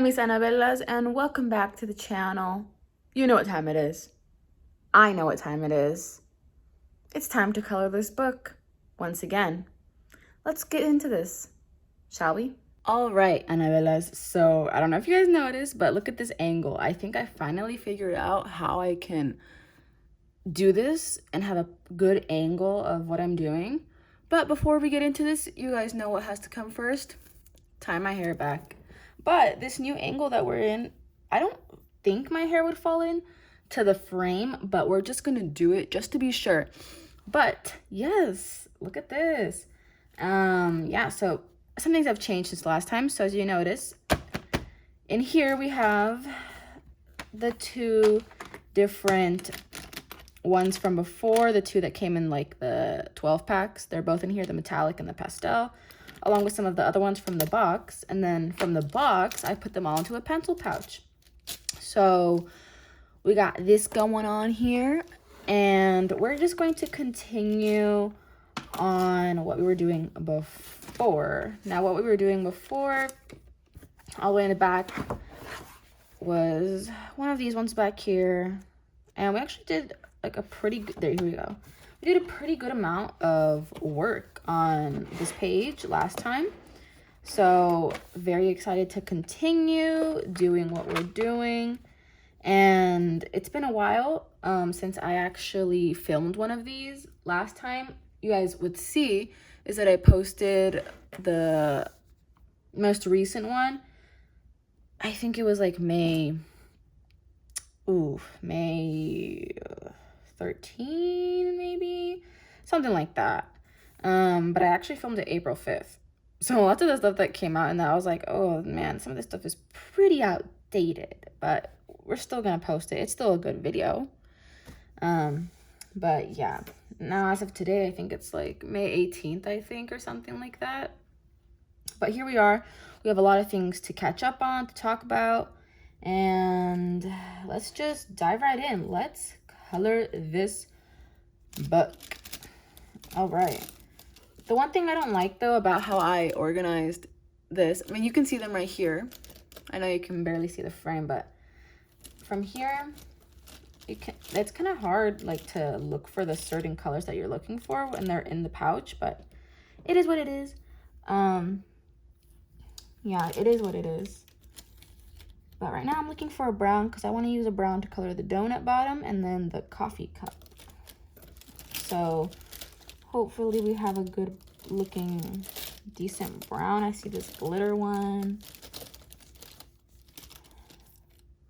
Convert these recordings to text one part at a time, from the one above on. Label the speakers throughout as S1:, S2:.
S1: mis Annabellas, and welcome back to the channel. You know what time it is. I know what time it is. It's time to color this book once again. Let's get into this, shall we? All right, Annabellas. So I don't know if you guys noticed, but look at this angle. I think I finally figured out how I can do this and have a good angle of what I'm doing. But before we get into this, you guys know what has to come first. Tie my hair back. But this new angle that we're in, I don't think my hair would fall in to the frame, but we're just gonna do it just to be sure. But yes, look at this. Yeah, so some things have changed since last time. So as you notice, in here we have the two different ones from before, the two that came in like the 12 packs. They're both in here, the metallic and the pastel, along with some of the other ones from the box. And then from the box, I put them all into a pencil pouch. So we got this going on here, and we're just going to continue on what we were doing before. Now, what we were doing before, all the way in the back, was one of these ones back here. And we actually did like a pretty good, here we go. We did a pretty good amount of work on this page last time. So very excited to continue doing what we're doing. And it's been a while since I actually filmed one of these. Last time you guys would see is that I posted the most recent one. I think it was like May 13, maybe something like that. But I actually filmed it April 5th. So lots of the stuff that came out and that I was like, oh man, some of this stuff is pretty outdated, but we're still gonna post it. It's still a good video. But yeah, now as of today, I think it's like May 18th, I think, or something like that. But here we are. We have a lot of things to catch up on, to talk about, and let's just dive right in. Let's color this book. All right. The one thing I don't like, though, about how I organized this, I mean, you can see them right here. I know you can barely see the frame, but from here, it's kind of hard, like, to look for the certain colors that you're looking for when they're in the pouch, but it is what it is. Yeah, it is what it is. But right now I'm looking for a brown because I want to use a brown to color the donut bottom and then the coffee cup. So hopefully we have a good looking, decent brown. I see this glitter one.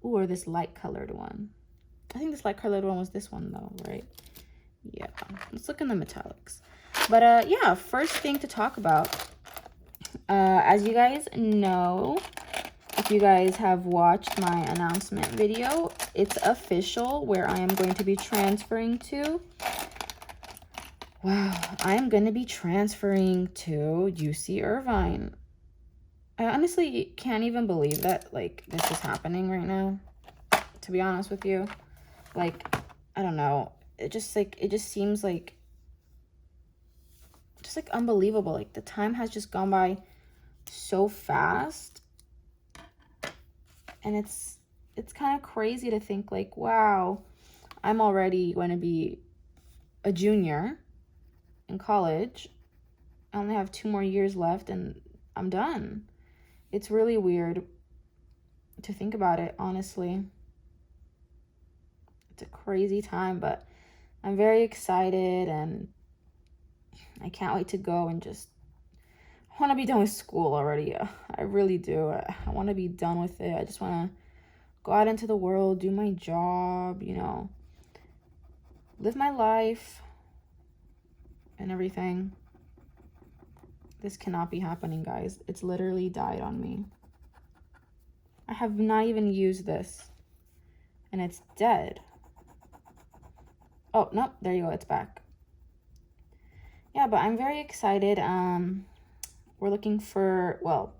S1: Ooh, or this light colored one. I think this light colored one was this one though, right? Yeah, let's look in the metallics. But yeah, first thing to talk about. As you guys know, if you guys have watched my announcement video, it's official where I am going to be transferring to. Wow, I am going to be transferring to UC Irvine. I honestly can't even believe that, like, this is happening right now, to be honest with you. Like, I don't know. It just seems like, just like unbelievable. Like, the time has just gone by so fast. And it's kind of crazy to think like, wow, I'm already going to be a junior in college. I only have 2 more years left and I'm done. It's really weird to think about it, honestly. It's a crazy time, but I'm very excited and I can't wait to go and just, I want to be done with school already. I really do. I want to be done with it. I just want to go out into the world, do my job, you know, live my life and everything. This cannot be happening, guys. It's literally died on me. I have not even used this and it's dead. Oh, no, there you go. It's back. Yeah, but I'm very excited. We're looking for, well,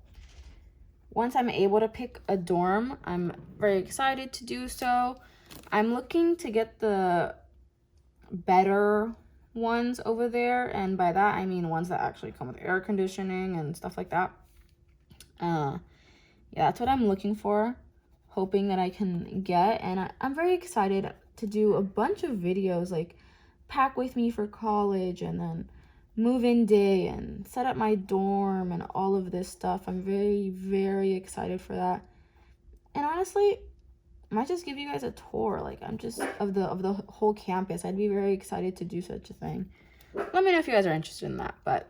S1: once I'm able to pick a dorm, I'm very excited to do so. I'm looking to get the better ones over there, and by that I mean ones that actually come with air conditioning and stuff like that. yeah, that's what I'm looking for, hoping that I can get. And I'm very excited to do a bunch of videos, like pack with me for college, and then move-in day, and set up my dorm, and all of this stuff. I'm very, very excited for that. And honestly, I might just give you guys a tour, like I'm just of the whole campus. I'd be very excited to do such a thing. Let me know if you guys are interested in that. But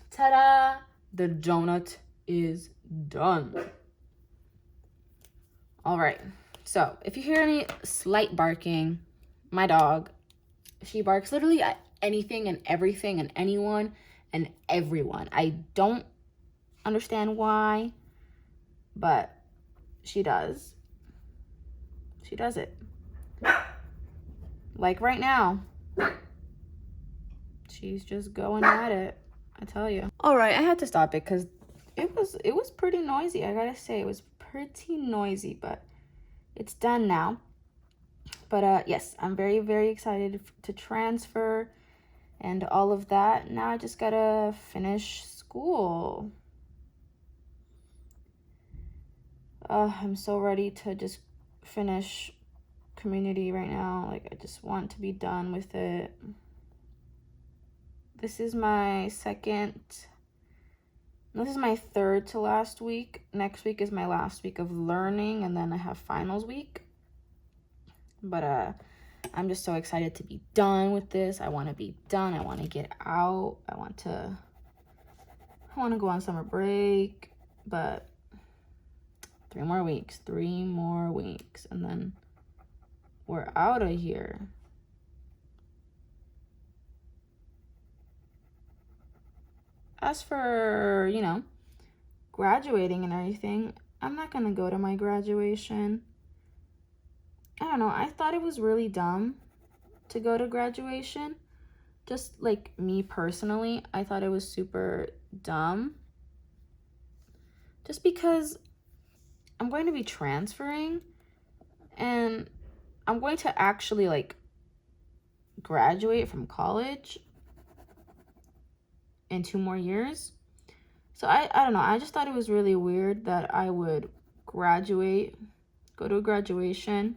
S1: ta-da! The donut is done. All right, so if you hear any slight barking, my dog, she barks literally at anything and everything and anyone and everyone. I don't understand why, but she does. She does it. Like right now. She's just going at it, I tell you. All right, I had to stop it because it was pretty noisy. I gotta say, it was pretty noisy, but it's done now. But yes, I'm very, very excited to transfer and all of that. Now I just gotta finish school. I'm so ready to just finish community right now. Like, I just want to be done with it. This is my third to last week. Next week is my last week of learning, and then I have finals week. But I'm just so excited to be done with this. I want to be done. I want to get out. I want to go on summer break. But 3 more weeks, and then we're out of here. As for, graduating and everything, I'm not gonna go to my graduation. I don't know, I thought it was really dumb to go to graduation. Just like me personally, I thought it was super dumb. Just because I'm going to be transferring, and I'm going to actually like graduate from college in 2 more years. So I don't know, I just thought it was really weird that I would graduate, go to a graduation,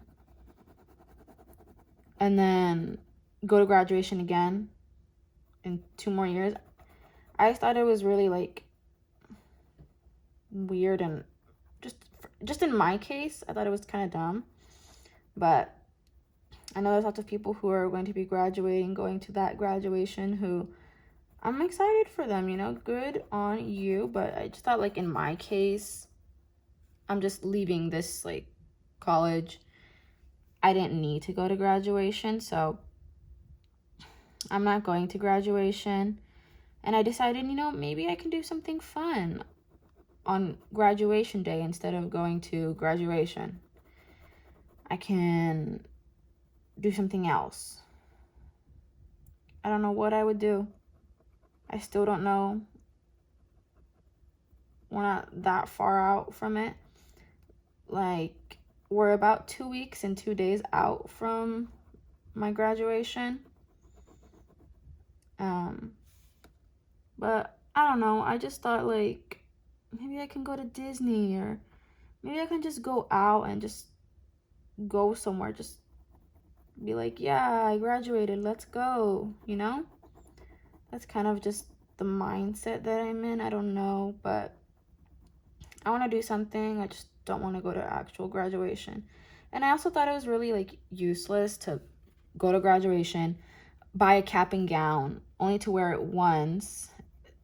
S1: and then go to graduation again in 2 more years. I thought it was really like weird, and just in my case, I thought it was kind of dumb. But I know there's lots of people who are going to be graduating, going to that graduation, who I'm excited for them, good on you. But I just thought, like, in my case, I'm just leaving this like college. I didn't need to go to graduation, so I'm not going to graduation. And I decided, maybe I can do something fun on graduation day instead of going to graduation. I can do something else. I don't know what I would do. I still don't know. We're not that far out from it. Like, we're about 2 weeks and 2 days out from my graduation. But I don't know. I just thought, like, maybe I can go to Disney, or maybe I can just go out and just go somewhere. Just be like, yeah, I graduated. Let's go, That's kind of just the mindset that I'm in. I don't know, but I want to do something. I just don't want to go to actual graduation. And I also thought it was really like useless to go to graduation, buy a cap and gown, only to wear it once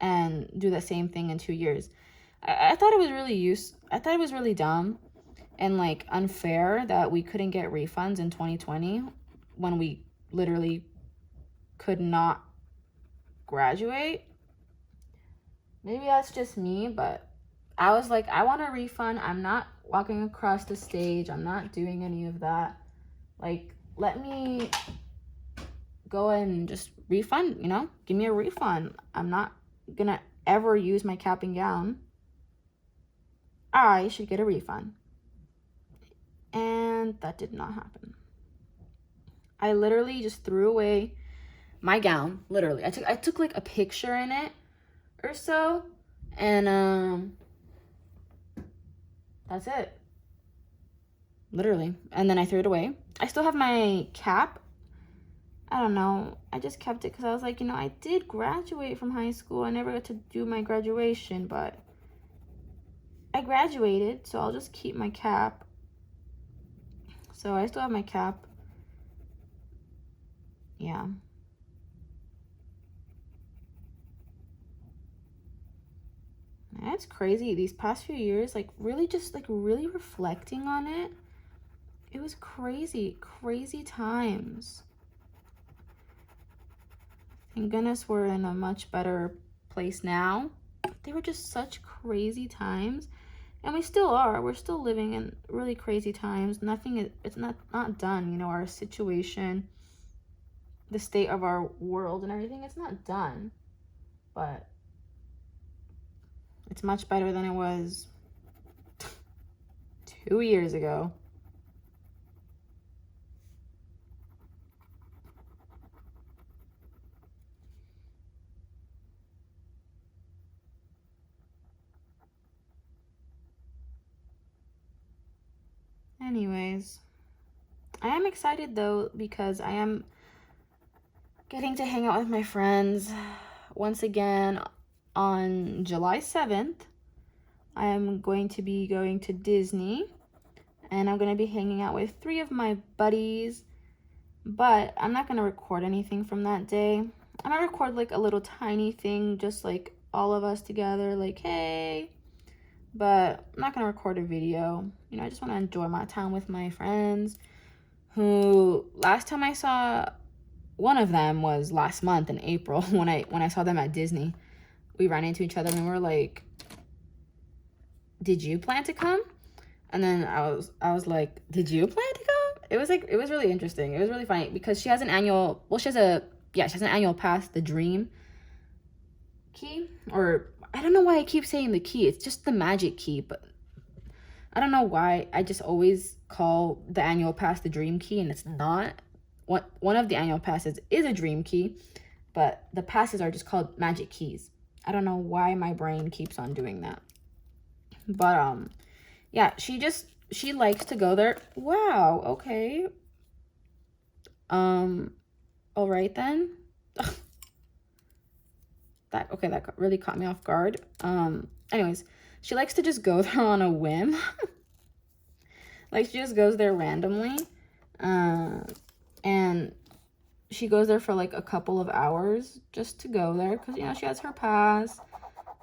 S1: and do the same thing in 2 years. I thought it was really dumb and like unfair that we couldn't get refunds in 2020 when we literally could not graduate. Maybe that's just me, but I was like, I want a refund. I'm not walking across the stage. I'm not doing any of that. Like, let me go and just refund, give me a refund. I'm not gonna ever use my cap and gown. I should get a refund. And that did not happen. I literally just threw away my gown. Literally, I took like a picture in it or so, and That's it. Literally. And then I threw it away. I still have my cap. I don't know. I just kept it because I was like, I did graduate from high school. I never got to do my graduation, but I graduated, so I'll just keep my cap. So I still have my cap. Yeah. That's crazy. These past few years, like really just like really reflecting on it, it was crazy, crazy times. Thank goodness we're in a much better place now. They were just such crazy times. And we still are. We're still living in really crazy times. It's not done. Our situation, the state of our world and everything, it's not done. But it's much better than it was 2 years ago. Anyways, I am excited though because I am getting to hang out with my friends once again on July 7th. I am going to be going to Disney and I'm going to be hanging out with 3 of my buddies, but I'm not going to record anything from that day. I'm going to record like a little tiny thing, just like all of us together, like, hey, but I'm not going to record a video. I just want to enjoy my time with my friends, who last time I saw one of them was last month in April when I saw them at Disney. We ran into each other and we were like, did you plan to come? And then I was like, did you plan to come? It was really interesting. It was really funny because she has an annual pass, the Dream key, or I don't know why I keep saying the key. It's just the magic key, but I don't know why I just always call the annual pass the Dream key, and it's not. One of the annual passes is a Dream key, but the passes are just called magic keys. I don't know why my brain keeps on doing that. But yeah, she likes to go there. Wow, okay. All right then. That really caught me off guard. Anyways, she likes to just go there on a whim. Like, she just goes there randomly. And she goes there for like a couple of hours just to go there because, she has her pass.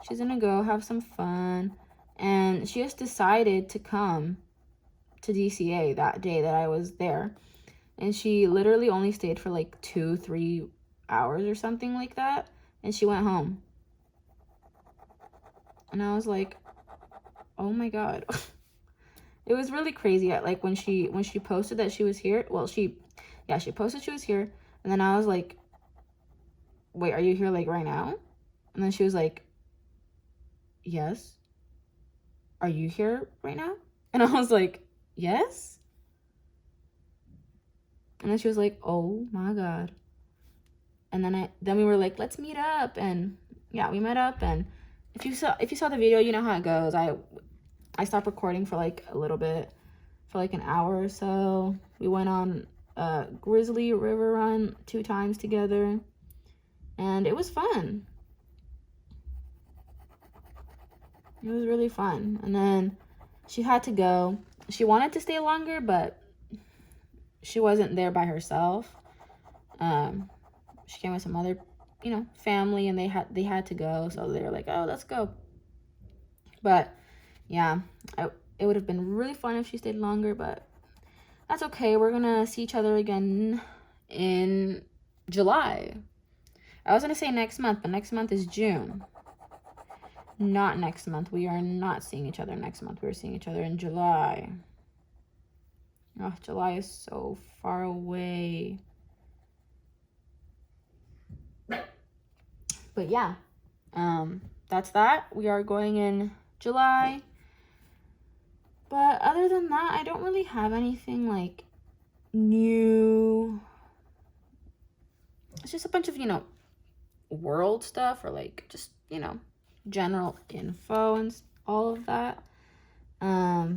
S1: She's gonna go have some fun. And she just decided to come to DCA that day that I was there. And she literally only stayed for like 2-3 hours or something like that. And she went home. And I was like, oh my God. It was really crazy. Like when she posted that she was here. Well, she posted she was here. And then I was like, wait, are you here like right now? And then she was like, yes. Are you here right now? And I was like, yes. And then she was like, oh my God. And then we were like, let's meet up. And yeah, we met up. And if you saw the video, you know how it goes. I stopped recording for like a little bit, for like an hour or so. We went on a Grizzly River run 2 times together. And it was fun. It was really fun. And then she had to go. She wanted to stay longer, but she wasn't there by herself. She came with some other, family, and they had to go. So they were like, oh, let's go. But yeah, it would have been really fun if she stayed longer, but that's okay. We're gonna see each other again in July. I was gonna say next month, but next month is June. Not next month. We are not seeing each other next month. We're seeing each other in July. Oh, July is so far away. But yeah, that's that. We are going in July. But other than that, I don't really have anything like new. It's just a bunch of, world stuff, or like just, general info and all of that. Yeah.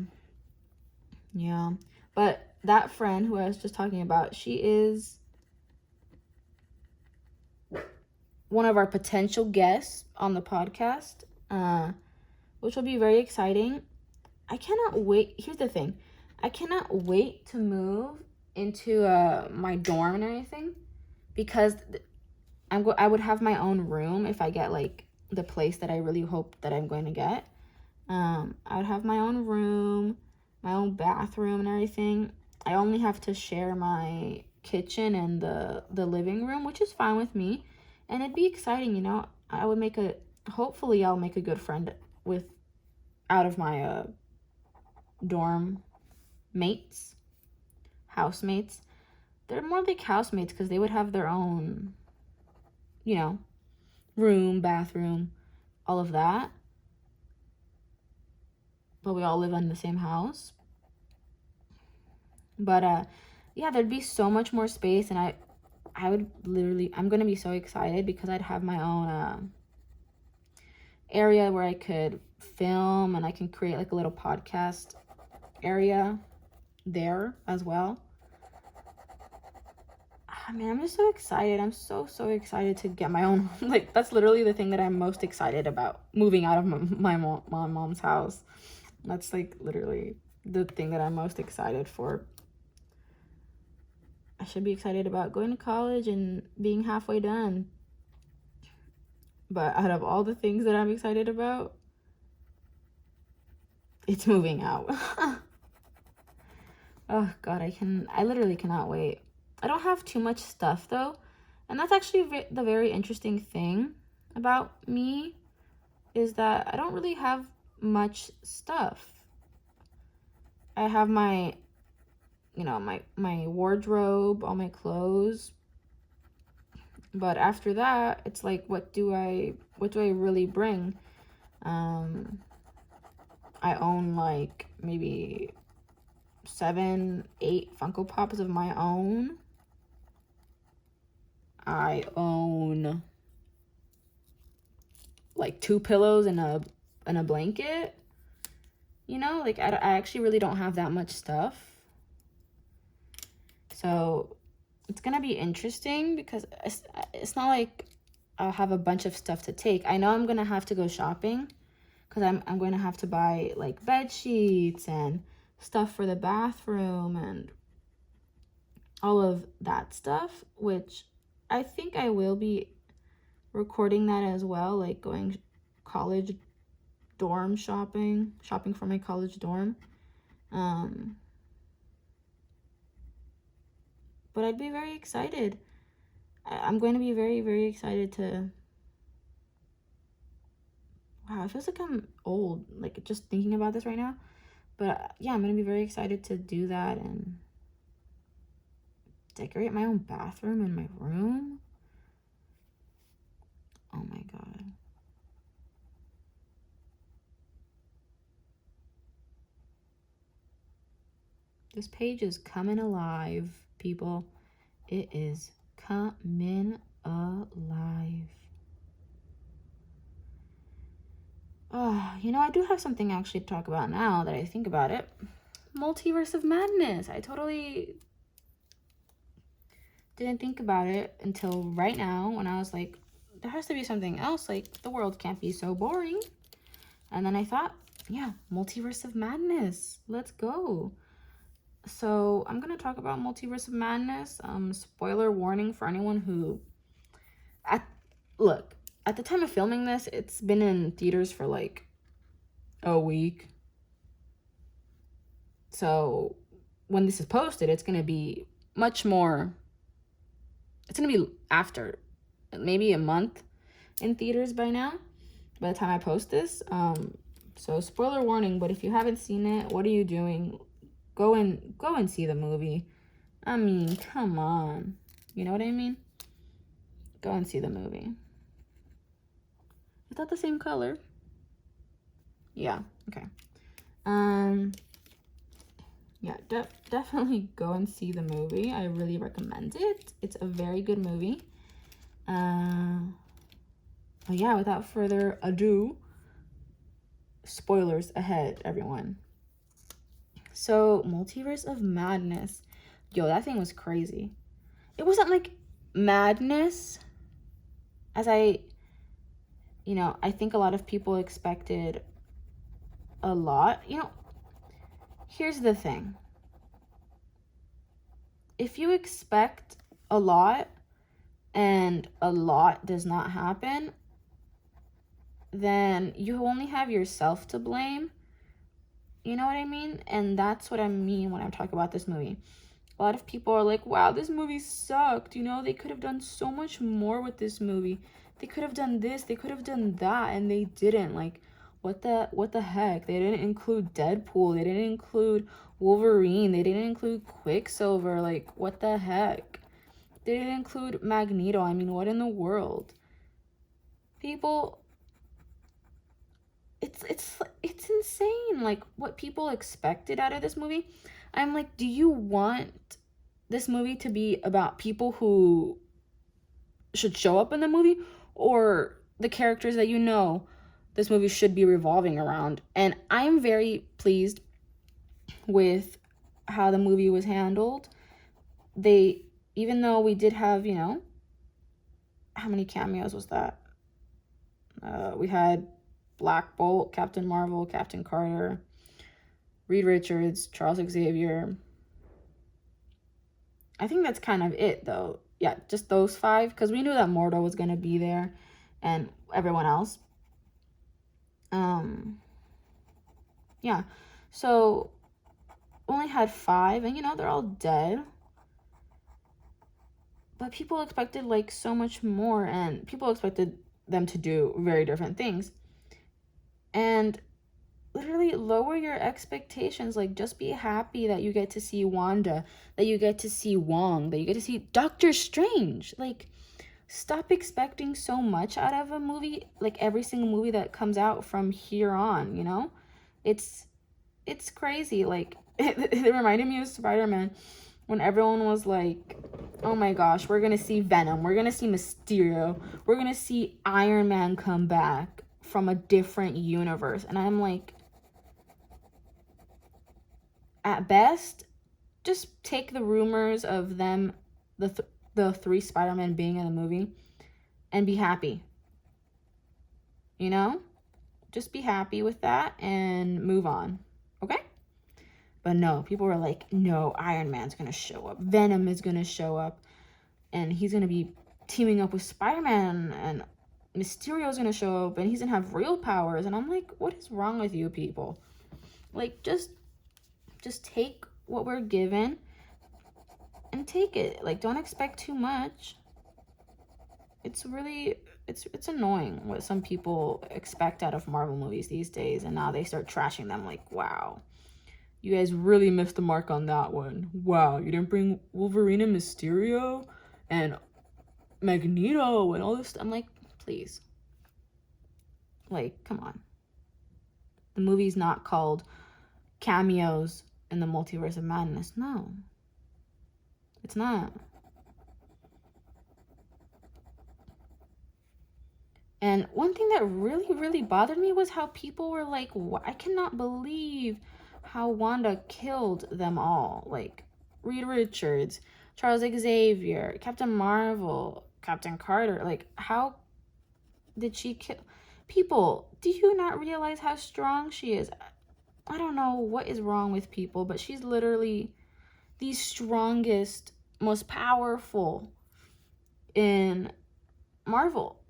S1: But that friend who I was just talking about, she is one of our potential guests on the podcast, which will be very exciting. I cannot wait. Here's the thing. I cannot wait to move into my dorm and everything, because I would have my own room if I get like the place that I really hope that I'm going to get. I would have my own room, my own bathroom and everything. I only have to share my kitchen and the living room, which is fine with me. And it'd be exciting, you know. Hopefully I'll make a good friend with out of my dorm mates, housemates. They're more like housemates because they would have their own, you know, room, bathroom, all of that. But we all live in the same house. But yeah, there'd be so much more space, and I would literally, I'm gonna be so excited because I'd have my own area where I could film, and I can create like a little podcast area there as well. Man, I'm just so excited. I'm so excited to get my own, like, that's literally the thing that I'm most excited about, moving out of my mom's house. That's like literally the thing that I'm most excited for. I should be excited about going to college and being halfway done. But out of all the things that I'm excited about, it's moving out. Oh God, I literally cannot wait. I don't have too much stuff though. And that's actually the very interesting thing about me, is that I don't really have much stuff. I have my, you know, my wardrobe, all my clothes. But after that, it's like, what do I really bring? I own like maybe 7, 8 Funko Pops of my own. I own like 2 pillows and a blanket. You know, like I actually really don't have that much stuff. So it's gonna be interesting because it's not like I'll have a bunch of stuff to take. I know I'm gonna have to go shopping because I'm going to have to buy like bed sheets and stuff for the bathroom and all of that stuff, which I think I will be recording that as well, like going college dorm shopping for my college dorm. But I'd be very excited. I'm going to be very excited to... Wow, it feels like I'm old, like just thinking about this right now. But yeah, I'm going to be very excited to do that and decorate my own bathroom and my room. Oh my God. This page is coming alive, people. It is coming alive. Oh, you know, I do have something actually to talk about now that I think about it. Multiverse of Madness. I totally didn't think about it until right now when I was like, there has to be something else. Like, the world can't be so boring. And then I thought, yeah, Multiverse of Madness. Let's go. So I'm going to talk about Multiverse of Madness. Spoiler warning for anyone who... Look, at the time of filming this, it's been in theaters for like a week. So when this is posted, it's going to be much more... It's going to be after maybe a month in theaters by now, by the time I post this. So spoiler warning, but if you haven't seen it, what are you doing? Go and see the movie. I mean, come on. You know what I mean? Go and see the movie. Is that the same color? Yeah, okay. Yeah, definitely go and see the movie. I really recommend it. It's a very good movie. But yeah, without further ado, spoilers ahead, everyone. So, Multiverse of Madness. Yo, that thing was crazy. It wasn't like madness as I think a lot of people expected a lot. Here's the thing. If you expect a lot and a lot does not happen, then you only have yourself to blame. You know what I mean? And that's what I mean when I'm talking about this movie. A lot of people are like, wow, this movie sucked. They could have done so much more with this movie. They could have done this, they could have done that, and they didn't. Like, what the heck? They didn't include Deadpool. They didn't include Wolverine. They didn't include Quicksilver. Like, what the heck? They didn't include Magneto. I mean, what in the world? People, it's insane, like, what people expected out of this movie. I'm like, do you want this movie to be about people who should show up in the movie, or the characters that this movie should be revolving around? And I am very pleased with how the movie was handled. Even though we did have, how many cameos was that? We had Black Bolt, Captain Marvel, Captain Carter, Reed Richards, Charles Xavier. I think that's kind of it, though. Yeah, just those 5, because we knew that Mordo was going to be there and everyone else. Yeah, so only had 5, and they're all dead. But people expected like so much more, and people expected them to do very different things. And literally lower your expectations. Like, just be happy that you get to see Wanda, that you get to see Wong, that you get to see Doctor Strange. Like, stop expecting so much out of a movie, like every single movie that comes out from here on. It's crazy. Like, it reminded me of Spider-Man, when everyone was like, oh my gosh, we're gonna see Venom, we're gonna see Mysterio, we're gonna see Iron Man come back from a different universe. And I'm like, at best, just take the rumors of them, the 3 Spider-Man being in the movie, and be happy. Just be happy with that and move on. Okay? But no, people were like, no, Iron Man's gonna show up, Venom is gonna show up, and he's gonna be teaming up with Spider-Man, and Mysterio's gonna show up, and he's gonna have real powers. And I'm like, what is wrong with you people? Like, just take what we're given and take it. Like, don't expect too much. It's really, it's annoying what some people expect out of Marvel movies these days, and now they start trashing them. Like, wow, you guys really missed the mark on that one. Wow, you didn't bring Wolverine and Mysterio and Magneto and all this. I'm like, please. Like, come on. The movie's not called Cameos in the Multiverse of Madness. No. It's not. And one thing that really, really bothered me was how people were like, I cannot believe how Wanda killed them all. Like, Reed Richards, Charles Xavier, Captain Marvel, Captain Carter. Like, how did she kill people? Do you not realize how strong she is? I don't know what is wrong with people, but she's literally the strongest, most powerful in Marvel.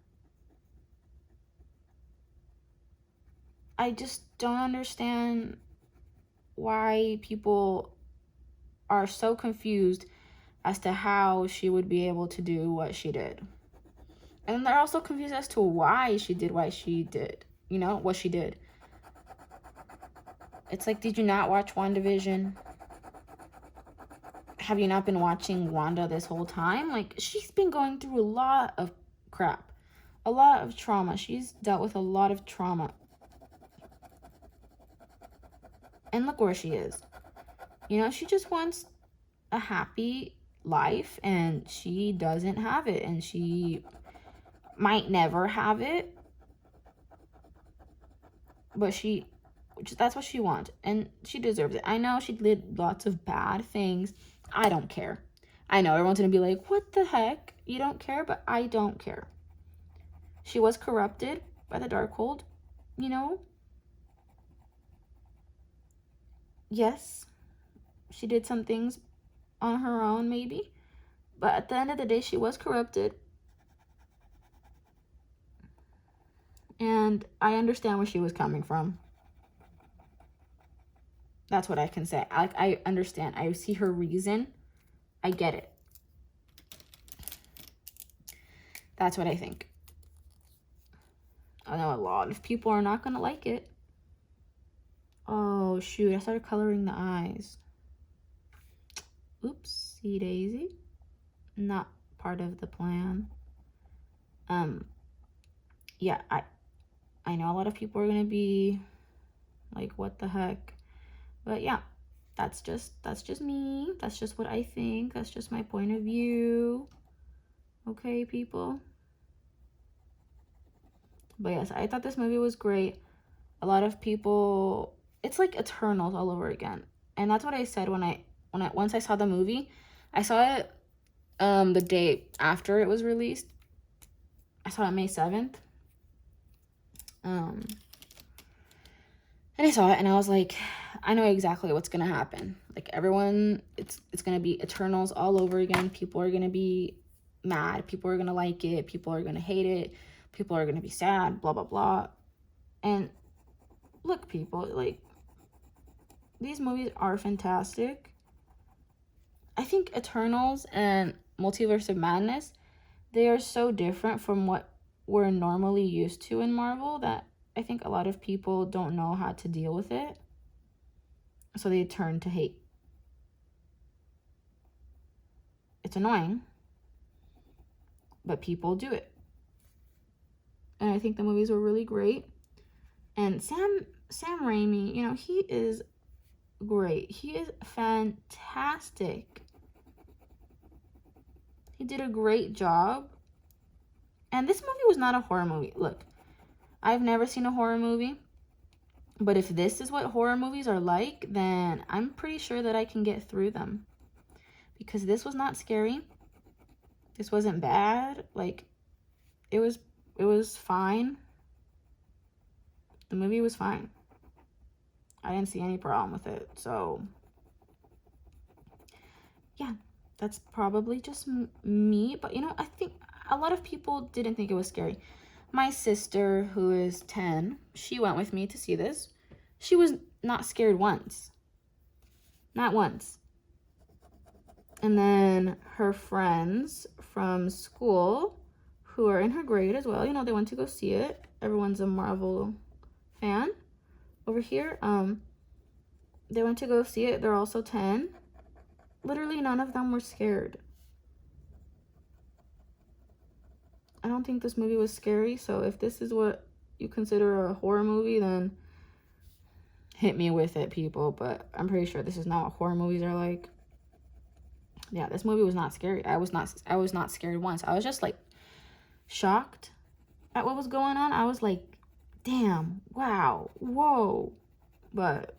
S1: I just don't understand why people are so confused as to how she would be able to do what she did. And they're also confused as to why she did what she did. What she did. It's like, did you not watch WandaVision? Have you not been watching Wanda this whole time? Like, she's been going through a lot of crap. A lot of trauma. She's dealt with a lot of trauma. And look where she is. She just wants a happy life, and she doesn't have it, and she might never have it, but she That's what she wants, and she deserves it. I know she did lots of bad things. I don't care. I know everyone's gonna be like, what the heck? You don't care? But I don't care. She was corrupted by the Darkhold, you know? Yes, she did some things on her own, maybe. But at the end of the day, she was corrupted. And I understand where she was coming from. That's what I can say. I understand. I see her reason. I get it. That's what I think. I know a lot of people are not going to like it. Oh, shoot. I started coloring the eyes. Oopsie daisy. Not part of the plan. Yeah, I know a lot of people are going to be like, what the heck? But yeah, that's just me. That's just what I think. That's just my point of view. Okay, people? But yes, I thought this movie was great. A lot of people, it's like Eternals all over again. And that's what I said once I saw the movie. I saw it the day after it was released. I saw it May 7th. And I saw it and I was like, I know exactly what's gonna happen. Like everyone, it's gonna be Eternals all over again. People are gonna be mad. People are gonna like it. People are gonna hate it. People are gonna be sad. Blah blah blah. And look, people, like these movies are fantastic. I think Eternals and Multiverse of Madness, they are so different from what we're normally used to in Marvel that I think a lot of people don't know how to deal with it. So they turn to hate. It's annoying, but people do it. And I think the movies were really great. And Sam Raimi, you know, he is great. He is fantastic. He did a great job. And this movie was not a horror movie. Look, I've never seen a horror movie. But if this is what horror movies are like, then I'm pretty sure that I can get through them. Because this was not scary. This wasn't bad. Like, it was fine. The movie was fine. I didn't see any problem with it. So, yeah, that's probably just me. But, you know, I think a lot of people didn't think it was scary. My sister, who is 10, she went with me to see this. She was not scared once. Not once. And then her friends from school, who are in her grade as well, you know, they went to go see it. Everyone's a Marvel fan over here. They went to go see it. They're also 10. Literally none of them were scared. I don't think this movie was scary, so if this is what you consider a horror movie, then hit me with it, people. But I'm pretty sure this is not what horror movies are like. Yeah, this movie was not scary. I was not scared once. I was just like shocked at what was going on. I was like, damn, wow, whoa. But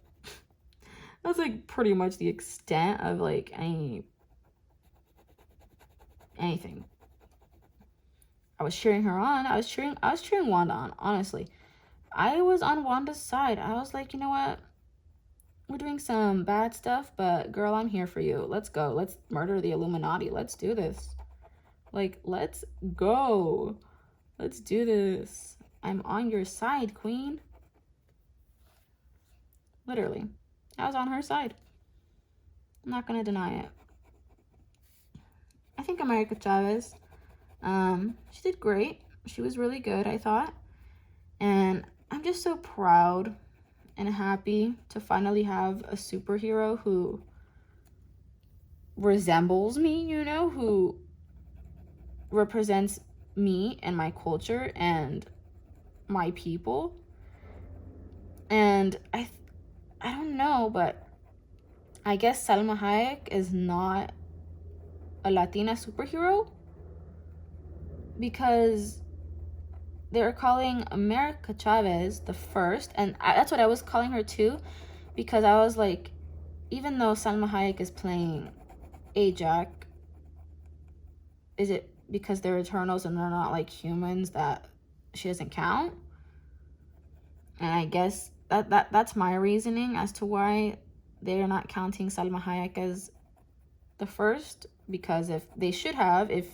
S1: that's like pretty much the extent of like anything. I was cheering her on. I was cheering Wanda on, honestly. I was on Wanda's side. I was like, you know what? We're doing some bad stuff, but girl, I'm here for you. Let's go. Let's murder the Illuminati. Let's do this. Like, let's go. Let's do this. I'm on your side, queen. Literally. I was on her side. I'm not gonna deny it. I think America Chavez, she did great. She was really good, I thought. And I'm just so proud and happy to finally have a superhero who resembles me, you know, who represents me and my culture and my people. And I don't know, but I guess Salma Hayek is not a Latina superhero because they were calling America Chavez the first, and that's what I was calling her too, because I was like, even though Salma Hayek is playing Ajax, is it because they're Eternals and they're not like humans that she doesn't count? And I guess that's my reasoning as to why they're not counting Salma Hayek as the first, because if they should have, if,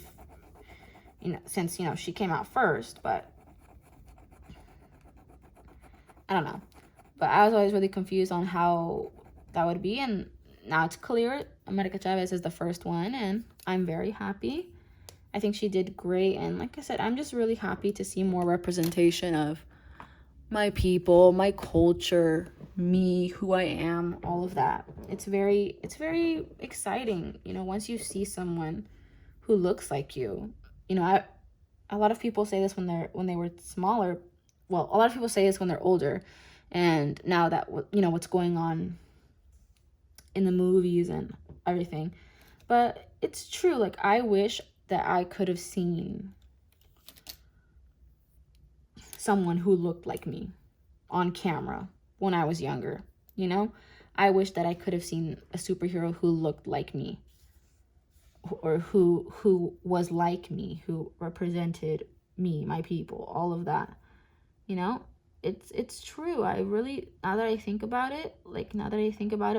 S1: you know, since, you know, she came out first, but I don't know. But I was always really confused on how that would be, and now it's clear. America Chavez is the first one, and I'm very happy. I think she did great, and like I said, I'm just really happy to see more representation of my people, my culture, me, who I am, all of that. It's very exciting, you know, once you see someone who looks like you. You know, a lot of people say this when they were smaller. Well, a lot of people say this when they're older, and now that, you know, what's going on in the movies and everything. But it's true, like, I wish that I could have seen someone who looked like me on camera when I was younger, you know? I wish that I could have seen a superhero who looked like me, or who was like me, who represented me, my people, all of that. You know, it's true. I really, now that I think about it,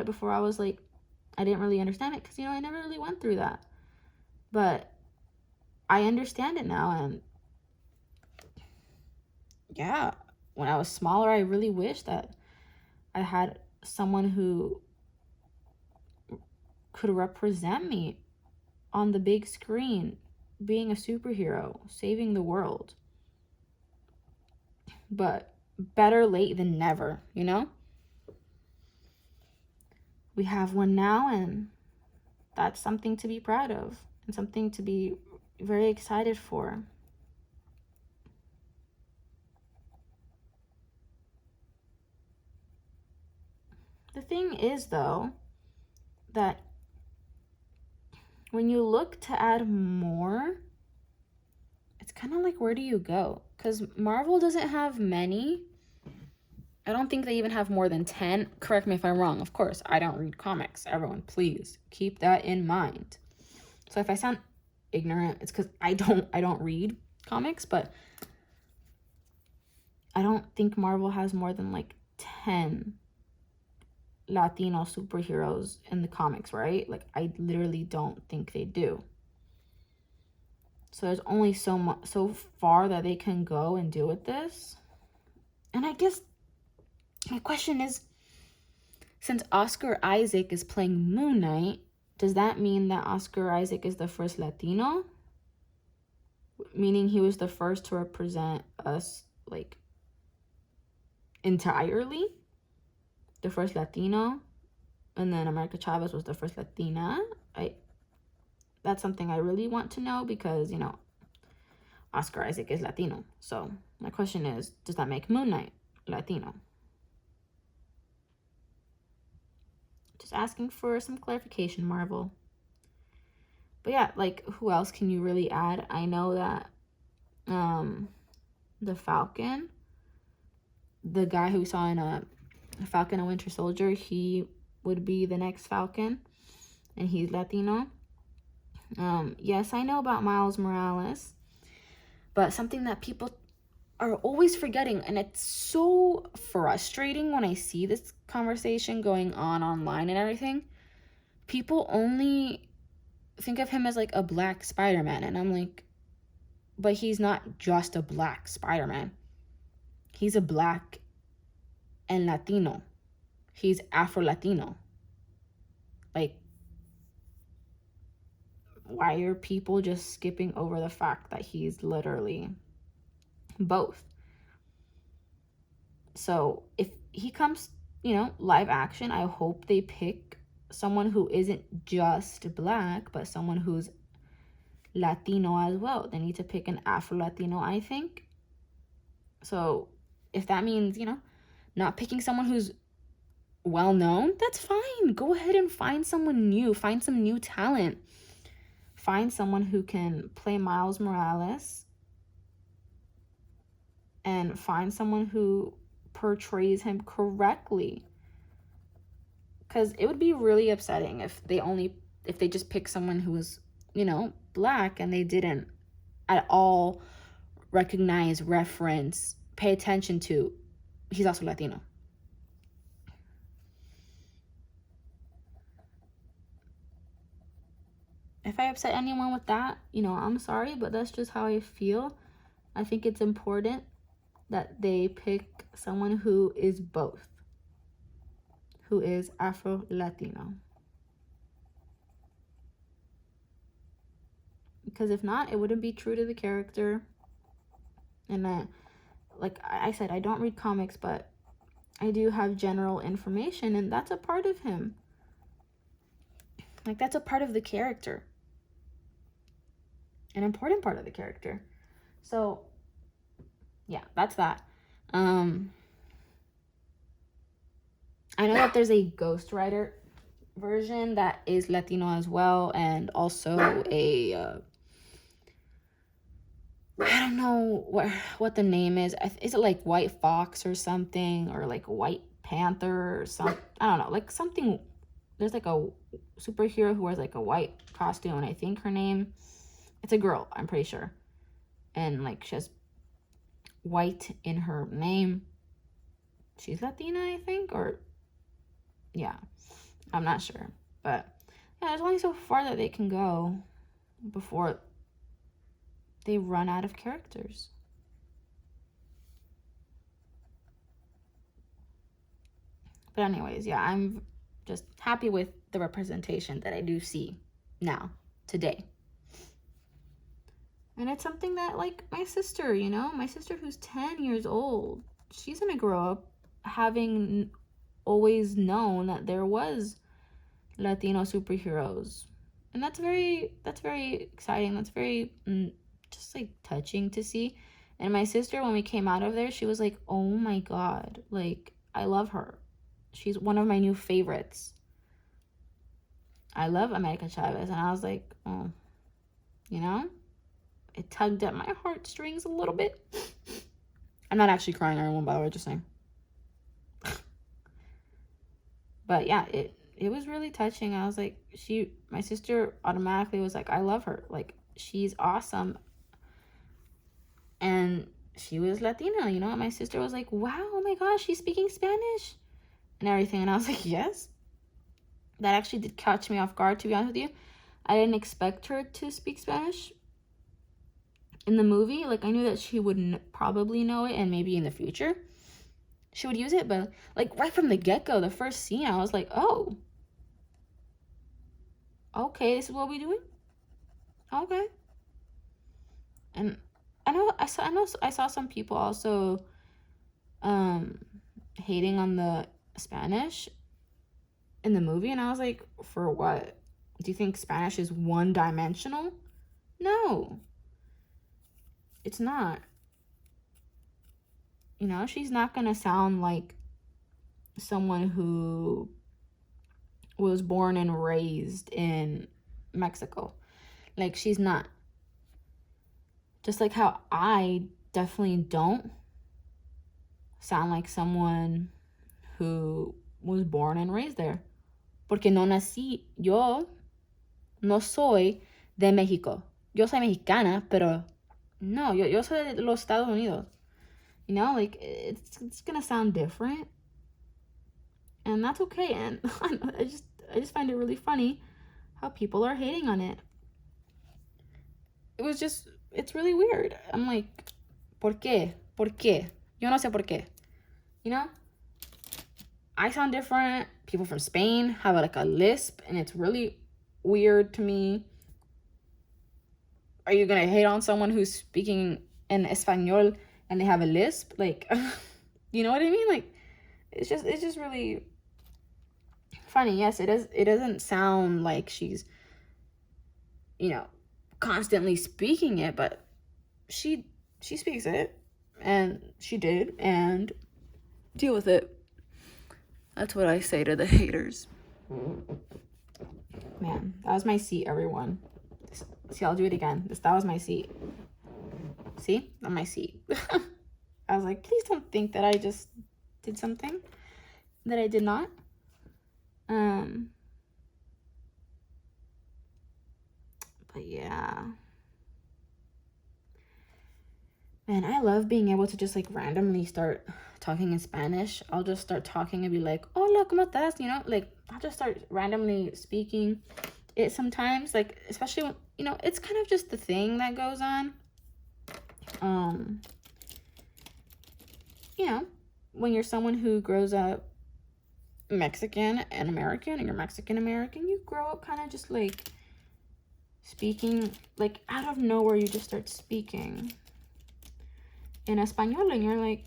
S1: before I was like, I didn't really understand it because, you know, I never really went through that. But I understand it now, and yeah, when I was smaller, I really wish that I had someone who could represent me on the big screen, being a superhero, saving the world. But better late than never, you know? We have one now, and that's something to be proud of and something to be very excited for. The thing is, though, that when you look to add more, it's kind of like, where do you go? Because Marvel doesn't have many. I don't think they even have more than 10. Correct me if I'm wrong. Of course, I don't read comics. Everyone, please keep that in mind. So if I sound ignorant, it's because I don't read comics, but I don't think Marvel has more than like 10 Latino superheroes in the comics, right? Like, I literally don't think they do. So there's only so far that they can go and do with this. And I guess my question is, since Oscar Isaac is playing Moon Knight, does that mean that Oscar Isaac is the first Latino? Meaning he was the first to represent us, like, entirely? The first Latino? And then America Chavez was the first Latina? That's something I really want to know, because, you know, Oscar Isaac is Latino. So my question is, does that make Moon Knight Latino? Just asking for some clarification, Marvel. But yeah, like, who else can you really add? I know that the Falcon, the guy who we saw in a Falcon and Winter Soldier, he would be the next Falcon, and he's Latino. Yes, I know about Miles Morales, but something that people are always forgetting, and it's so frustrating when I see this conversation going on online and everything. People only think of him as like a black Spider-Man, and I'm like, but he's not just a black Spider-Man. He's a black and Latino. He's Afro-Latino. Like, why are people just skipping over the fact that he's literally both? So if he comes, you know, live action, I hope they pick someone who isn't just black, but someone who's Latino as well. They need to pick an Afro-Latino, I think. So if that means, you know, not picking someone who's well known, that's fine. Go ahead and find someone new. Find some new talent. Find someone who can play Miles Morales and find someone who portrays him correctly. Because it would be really upsetting if they just picked someone who was, black, and they didn't at all recognize, reference, pay attention to, he's also Latino. If I upset anyone with that, I'm sorry, but that's just how I feel. I think it's important that they pick someone who is both, who is Afro-Latino. Because if not, it wouldn't be true to the character. And like I said, I don't read comics, but I do have general information, and that's a part of him. Like, that's a part of the character. An important part of the character. So, yeah, that's that. I know that there's a ghostwriter version that is Latino as well, and also a I don't know what the name is. Is it like White Fox or something, or like White Panther or something? I don't know, like something. There's like a superhero who wears like a white costume, and I think her name, it's a girl, I'm pretty sure, and like she has white in her name. She's Latina, I think, or yeah, I'm not sure, but yeah, there's only so far that they can go before they run out of characters. But anyways, yeah, I'm just happy with the representation that I do see now, today. And it's something that, like, my sister, my sister who's 10 years old, she's gonna grow up having always known that there was Latino superheroes. And that's very exciting. That's very just like touching to see. And my sister, when we came out of there, she was like, oh my God, like, I love her. She's one of my new favorites. I love America Chavez. And I was like, oh, it tugged at my heartstrings a little bit. I'm not actually crying, everyone, by the way, just saying. But yeah, it was really touching. I was like, my sister automatically was like, I love her. Like, she's awesome. And she was Latina, and my sister was like, wow, oh my gosh, she's speaking Spanish and everything. And I was like, yes. That actually did catch me off guard, to be honest with you. I didn't expect her to speak Spanish in the movie. Like, I knew that she would probably know it, and maybe in the future she would use it, but like right from the get-go, the first scene, I was like, oh, okay, this is what we're doing. Okay. And I saw some people also hating on the Spanish in the movie, and I was like, for what? Do you think Spanish is one-dimensional? No, it's not. She's not gonna sound like someone who was born and raised in Mexico. Like, she's not. Just like how I definitely don't sound like someone who was born and raised there. Porque no nací, yo no soy de México. Yo soy mexicana, pero no, yo soy de los Estados Unidos. Like, it's gonna sound different, and that's okay. And I just find it really funny how people are hating on it. It's really weird. I'm like, ¿por qué? ¿Por qué? Yo no sé por qué. I sound different. People from Spain have like a lisp, and it's really weird to me. Are you gonna hate on someone who's speaking in Espanol and they have a lisp? Like, you know what I mean? Like, it's just really funny. Yes, it doesn't sound like she's, constantly speaking it, but she speaks it, and she did, and deal with it. That's what I say to the haters. Man, that was my seat, everyone. See, I'll do it again. That was my seat. See? On my seat. I was like, please don't think that I just did something that I did not. But yeah. Man, I love being able to just like randomly start talking in Spanish. I'll just start talking and be like, hola, ¿cómo estás? You know, like I'll just start randomly speaking it sometimes, like, especially when, you know, it's kind of just the thing that goes on. You know, when you're someone who grows up Mexican and American, and you're Mexican American, you grow up kind of just like speaking, like out of nowhere, you just start speaking in Espanol, and you're like,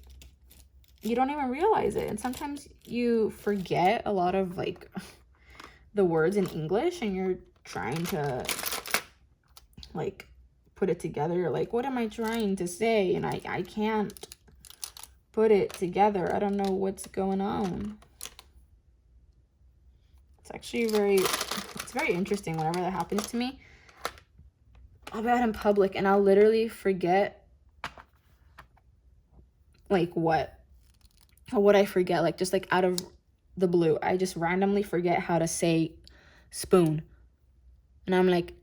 S1: you don't even realize it. And sometimes you forget a lot of like the words in English, and you're trying to like put it together. You're like, what am I trying to say? And I can't put it together. I don't know what's going on. It's actually it's very interesting whenever that happens to me. I'll be out in public and I'll literally forget like what I forget, like just like out of the blue. I just randomly forget how to say spoon. And I'm like,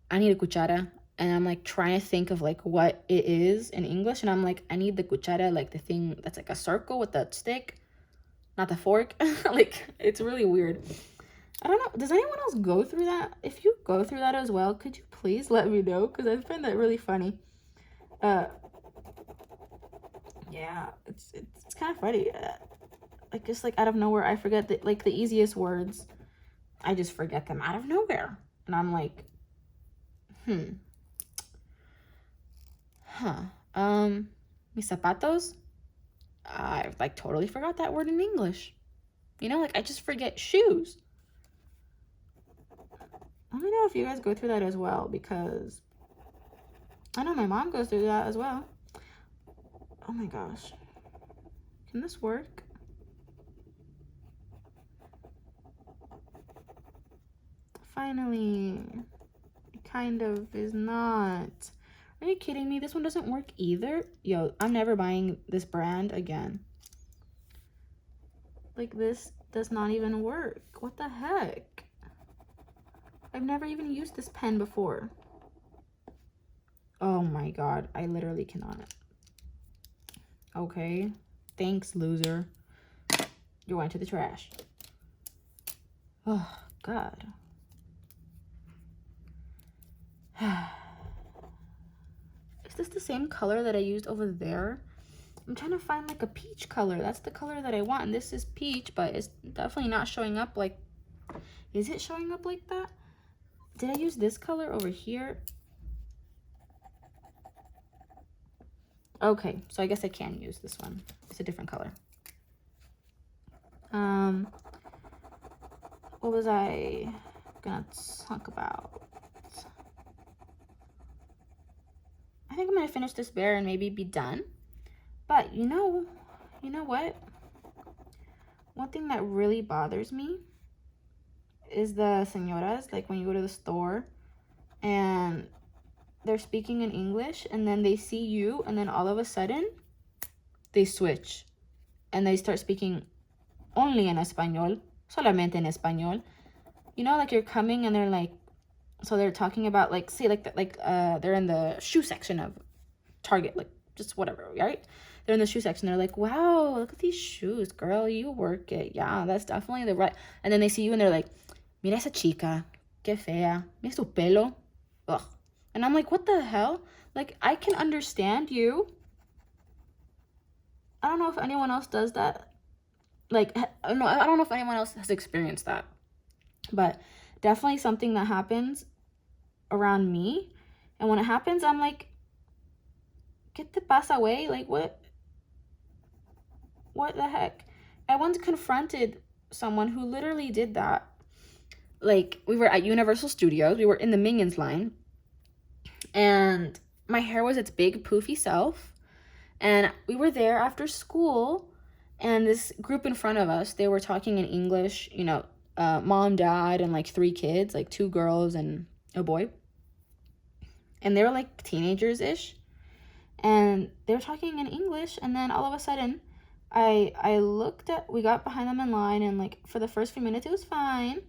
S1: I need a cuchara. And I'm like trying to think of like what it is in English. And I'm like, I need the cuchara, like the thing that's like a circle with the stick, not the fork. Like, it's really weird. I don't know. Does anyone else go through that? If you go through that as well, could you please let me know? Because I find that really funny. Yeah, it's kind of funny. Like, just like out of nowhere, I forget that like the easiest words. I just forget them out of nowhere. And I'm like, mis zapatos? I like totally forgot that word in English. You know, like I just forget shoes. Let me know if you guys go through that as well, because I know my mom goes through that as well. Oh my gosh. Can this work? Finally. It kind of is not. Are you kidding me? This one doesn't work either. Yo, I'm never buying this brand again. Like, this does not even work. What the heck? I've never even used this pen before. Oh my god, I literally cannot. Okay, thanks, loser. You went to the trash. Oh god. Is this the same color that I used over there? I'm trying to find like a peach color. That's the color that I want, and this is peach, but it's definitely not showing up like... Is it showing up like that? Did I use this color over here? Okay, so I guess I can use this one. It's a different color. What was I gonna talk about? I think I'm gonna finish this bear and maybe be done. But you know what? One thing that really bothers me is the señoras, like when you go to the store and they're speaking in English and then they see you and then all of a sudden they switch and they start speaking only in español, solamente en español. You know, like you're coming and they're like, so they're talking about like, see, like they're in the shoe section of Target, like just whatever, right? They're in the shoe section. They're like, wow, look at these shoes, girl, you work it. Yeah, that's definitely the right. And then they see you and they're like, mira esa chica, que fea, mira su pelo. Ugh. And I'm like, what the hell? Like, I can understand you. I don't know if anyone else does that. Like, I don't know if anyone else has experienced that. But definitely something that happens around me. And when it happens, I'm like, get the pasa away. Like, what the heck? I once confronted someone who literally did that. Like, we were at Universal Studios. We were in the Minions line. And my hair was its big, poofy self. And we were there after school. And this group in front of us, they were talking in English, you know, mom, dad, and like 3 kids, like 2 girls and a boy. And they were like teenagers-ish. And they were talking in English, and then all of a sudden, we got behind them in line, and like for the first few minutes it was fine,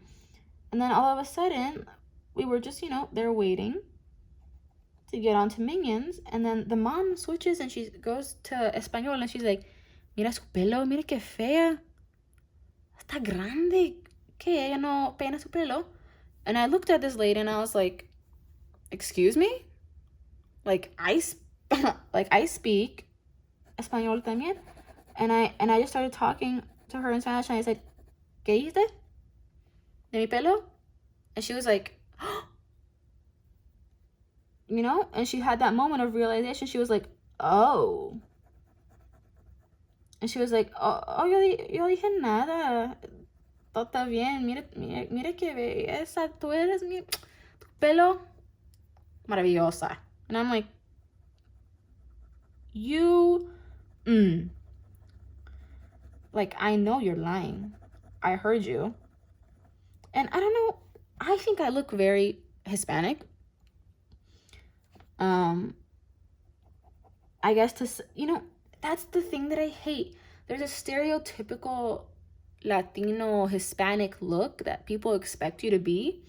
S1: and then all of a sudden we were just, they're waiting to get onto Minions, and then the mom switches and she goes to Español, and she's like, mira su pelo, mira que fea, está grande, que ella no peina su pelo. And I looked at this lady and I was like, excuse me? Like I speak Español también. And I just started talking to her in Spanish, and I said, ¿Qué dijiste? ¿De mi pelo? And she was like, and she had that moment of realization. She was like, oh. And she was like, yo dije nada. Todo está bien. Mira que belleza. Tú eres tu pelo maravillosa. And I'm like, like, I know you're lying. I heard you. And I don't know, I think I look very Hispanic. I guess that's the thing that I hate. There's a stereotypical Latino Hispanic look that people expect you to be.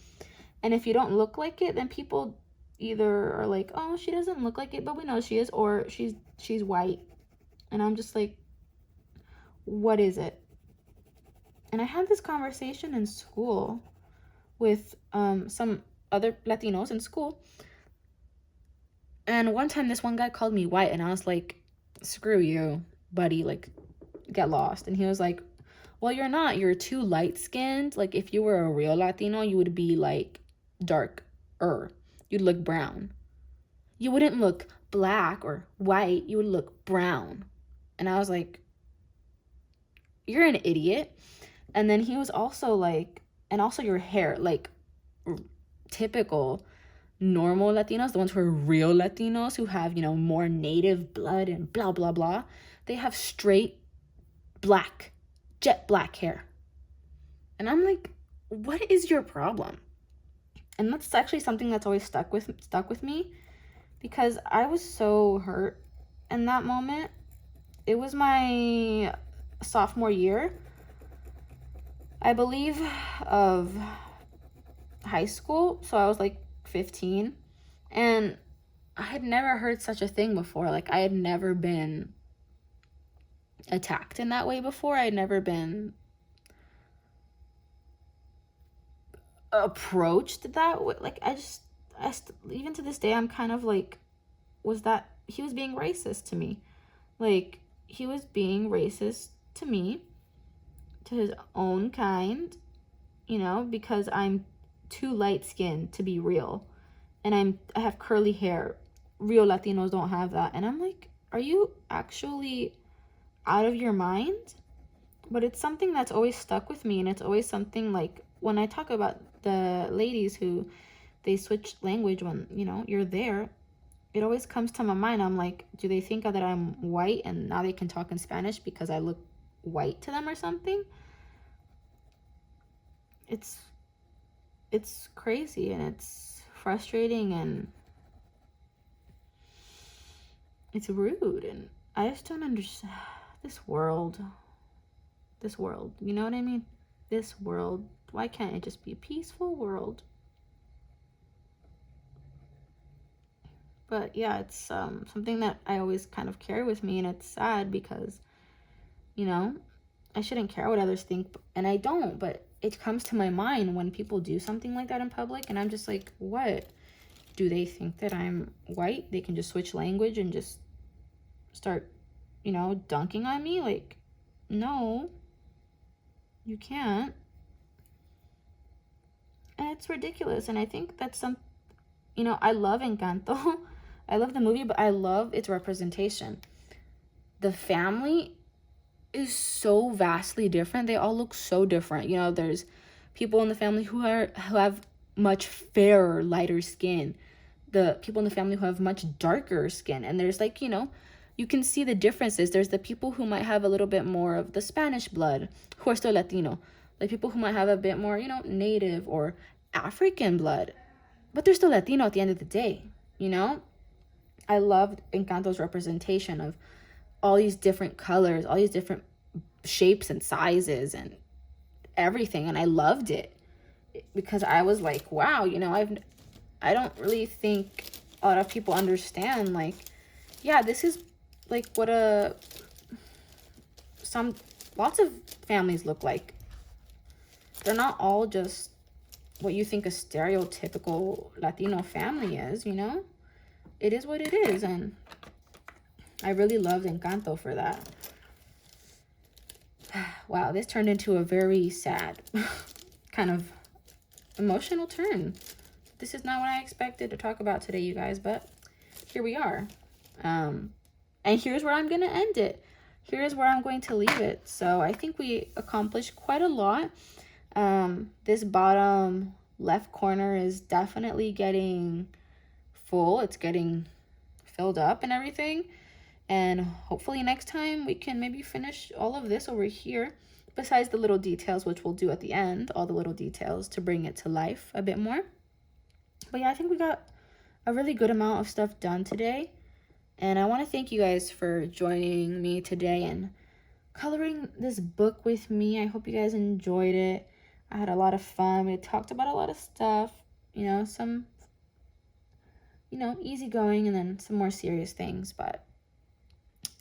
S1: And if you don't look like it, then people either are like, oh, she doesn't look like it, but we know she is, or she's white. And I'm just like, what is it? And I had this conversation in school with some other Latinos in school. And one time this one guy called me white, and I was like, screw you, buddy, like, get lost. And he was like, well, you're not. You're too light-skinned. Like, if you were a real Latino, you would be, like, darker. You'd look brown. You wouldn't look black or white. You would look brown. And I was like, you're an idiot. And then he was also like, and also your hair, like, typical normal Latinos, the ones who are real Latinos, who have, more native blood and blah, blah, blah, they have straight black, jet black hair. And I'm like, what is your problem? And that's actually something that's always stuck with me, because I was so hurt in that moment. It was my sophomore year, I believe, of high school. So I was like 15, and I had never heard such a thing before. Like, I had never been attacked in that way before. I had never been approached that way. Like, even to this day, I'm kind of like, he was being racist to me. Like, he was being racist to me, to his own kind, because I'm too light-skinned to be real, and I have curly hair. Real Latinos don't have that. And I'm like, are you actually out of your mind? But it's something that's always stuck with me, and it's always something, like, when I talk about the ladies who they switch language when, you're there, it always comes to my mind. I'm like, do they think that I'm white and now they can talk in Spanish because I look white to them or something? It's crazy, and it's frustrating, and it's rude, and I just don't understand this world, you know what I mean? This world, why can't it just be a peaceful world? But yeah, it's something that I always kind of carry with me, and it's sad because, I shouldn't care what others think, and I don't, but it comes to my mind when people do something like that in public, and I'm just like, what? Do they think that I'm white? They can just switch language and just start, dunking on me? Like, no, you can't. And it's ridiculous, and I think that's I love Encanto. I love the movie, but I love its representation. The family is so vastly different. They all look so different. There's people in the family who have much fairer, lighter skin. The people in the family who have much darker skin. And there's like, you can see the differences. There's the people who might have a little bit more of the Spanish blood, who are still Latino. Like people who might have a bit more, native or African blood, but they're still Latino at the end of the day, I loved Encanto's representation of all these different colors, all these different shapes and sizes and everything. And I loved it because I was like, wow, you know, I don't really think a lot of people understand, like, yeah, this is like what lots of families look like. They're not all just what you think a stereotypical Latino family is, you know? It is what it is, and I really loved Encanto for that. Wow, this turned into a very sad, kind of emotional turn. This is not what I expected to talk about today, you guys, but here we are. And here's where I'm going to end it. Here's where I'm going to leave it. So I think we accomplished quite a lot. This bottom left corner is definitely getting full. It's getting filled up and everything. And hopefully next time we can maybe finish all of this over here, besides the little details, which we'll do at the end, all the little details to bring it to life a bit more. But yeah, I think we got a really good amount of stuff done today. And I want to thank you guys for joining me today and coloring this book with me. I hope you guys enjoyed it. I had a lot of fun. We talked about a lot of stuff, you know, some, you know, easygoing and then some more serious things. But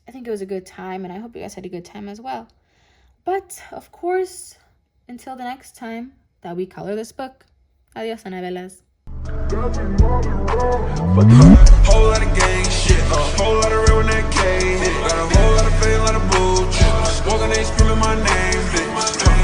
S1: I think it was a good time, and I hope you guys had a good time as well. But, of course, until the next time that we color this book, adios, Anabelas.
S2: Whole lot of gang shit, whole lot of real in that K. Got a whole lot of fame, lot of bullshit. Walking, they screaming my name, bitch.